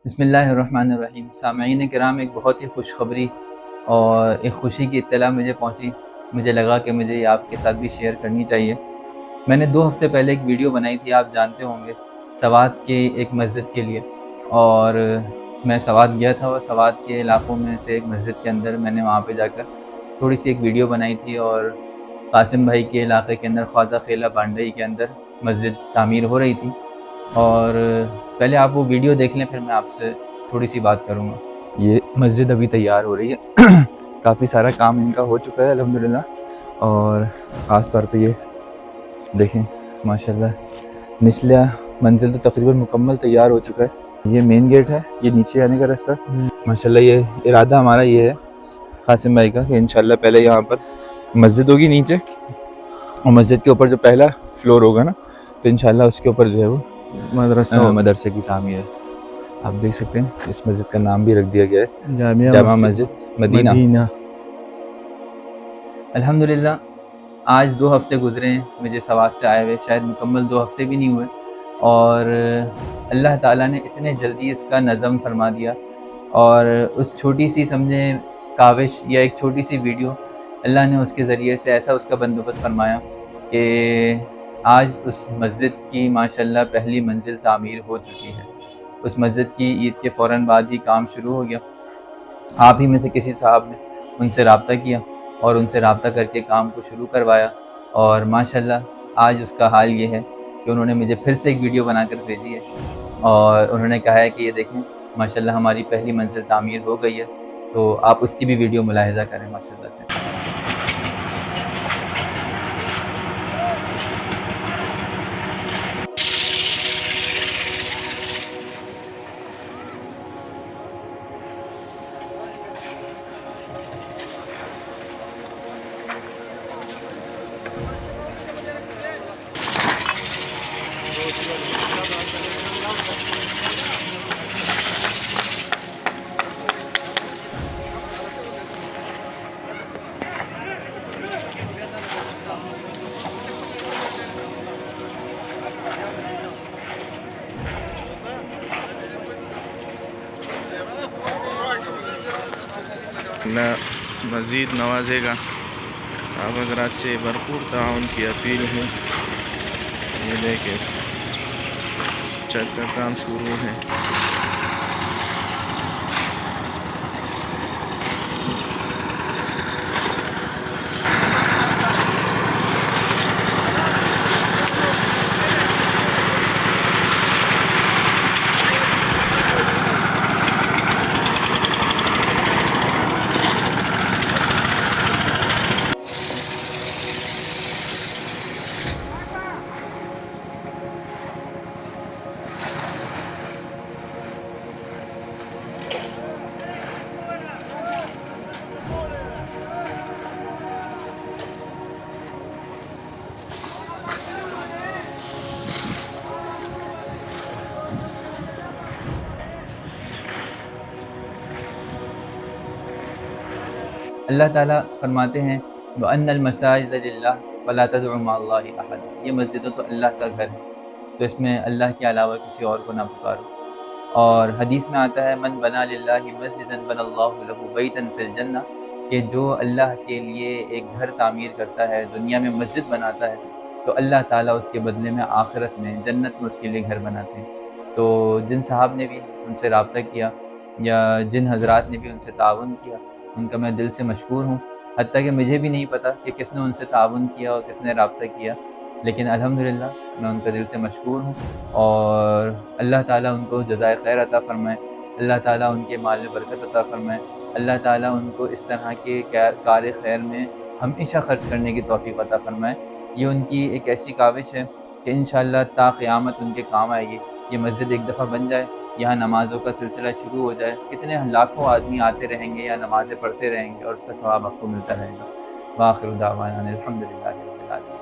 बिस्मिल्लाहिर्रहमानिर्रहीम। सामईन किराम, एक बहुत ही खुशखबरी और एक ख़ुशी की इत्तला मुझे पहुंची। मुझे लगा कि मुझे ये आपके साथ भी शेयर करनी चाहिए। मैंने 2 हफ़्ते पहले एक वीडियो बनाई थी, आप जानते होंगे, सवात के एक मस्जिद के लिए। और मैं सवात गया था और सवात के इलाक़ों में से एक मस्जिद के अंदर मैंने वहाँ पे जाकर थोड़ी सी एक वीडियो बनाई थी। और कासिम भाई के इलाक़े के अंदर ख्वाजा खेला बांडई के अंदर मस्जिद तामीर हो रही थी। और पहले आप वो वीडियो देख लें, फिर मैं आपसे थोड़ी सी बात करूँगा। ये मस्जिद अभी तैयार हो रही है काफ़ी सारा काम इनका हो चुका है अल्हम्दुलिल्लाह। और ख़ास तौर पे ये देखें माशाल्लाह, निचला मंजिल तो तकरीबन मुकम्मल तैयार हो चुका है। ये मेन गेट है, ये नीचे आने का रास्ता। माशाल्लाह ये इरादा हमारा ये है कासिम भाई का कि इंशाल्लाह पहले यहाँ पर मस्जिद होगी नीचे, और मस्जिद के ऊपर जो पहला फ्लोर होगा ना, तो इंशाल्लाह उसके ऊपर जो है वो मदरसे की तामीर है। आप देख सकते हैं इस मस्जिद का नाम भी रख दिया गया है जामा मस्जिद मदीना। अल्हम्दुलिल्लाह आज 2 हफ़्ते गुज़रे हैं मुझे सवात से आए हुए, शायद मुकम्मल 2 हफ़्ते भी नहीं हुए। और अल्लाह ताला ने इतने जल्दी इसका नज़म फरमा दिया। और उस छोटी सी समझे काविश या एक छोटी सी वीडियो, अल्लाह ने उसके ज़रिए से ऐसा उसका बंदोबस्त फरमाया कि आज उस मस्जिद की माशाल्लाह पहली मंजिल तामीर हो चुकी है। उस मस्जिद की ईद के फ़ौरन बाद ही काम शुरू हो गया। आप ही में से किसी साहब ने उनसे रब्ता किया और उनसे रब्ता करके काम को शुरू करवाया। और माशाल्लाह आज उसका हाल ये है कि उन्होंने मुझे फिर से एक वीडियो बनाकर भेजी है और उन्होंने कहा है कि ये देखें माशाल्लाह हमारी पहली मंजिल तामीर हो गई है। तो आप उसकी भी वीडियो मुलाहिज़ा करें माशाल्लाह से। मज़ीद नवाजेगा। आप हज़रात से भरपूर ताउन की अपील है। ये देखें छत का काम शुरू है। अल्लाह ताला फरमाते हैं व अन्नल मसाजिद लिल्लाह फला तदउ मअल्लाहि अहद। ये मस्जिद तो अल्लाह का घर है, तो इसमें अल्लाह के अलावा किसी और को ना पुकारो। और हदीस में आता है मन बना लिल्लाहि मस्जिदन बनल्लाहु लहु बैतन फिल जन्नह, कि जो अल्लाह के लिए एक घर तामीर करता है, दुनिया में मस्जिद बनाता है, तो अल्लाह ताला उसके बदले में आखिरत में जन्नत में उसके लिए घर बनाते हैं। तो जिन साहब ने भी उनसे रब्ता किया या जिन हजरात ने भी उनसे ताउन किया, उनका मैं दिल से मशकूर हूँ। हत्ता कि मुझे भी नहीं पता कि किसने उनसे ताउन किया और किसने रब्ता किया, लेकिन अल्हम्दुलिल्लाह मैं उनका दिल से मशकूर हूँ। और अल्लाह ताला उनको जज़ाए खैर अता फ़रमाए, अल्लाह ताला उनके माल में बरकत अता फ़रमाए, अल्लाह ताला उनको इस तरह के कार खैर में हमेशा ख़र्च करने की तौफ़ीक़ अता फ़रमाए। ये उनकी एक ऐसी काविश है कि इंशाअल्लाह ता क़यामत उनके काम आएगी। ये मस्जिद एक दफ़ा बन जाए, यहाँ नमाज़ों का सिलसिला शुरू हो जाए, कितने लाखों आदमी आते रहेंगे या नमाज़ें पढ़ते रहेंगे और उसका सवाब आपको मिलता रहेगा। व आखिरु दावाना अनिल हम्दुलिल्लाहि रब्बिल आलमीन।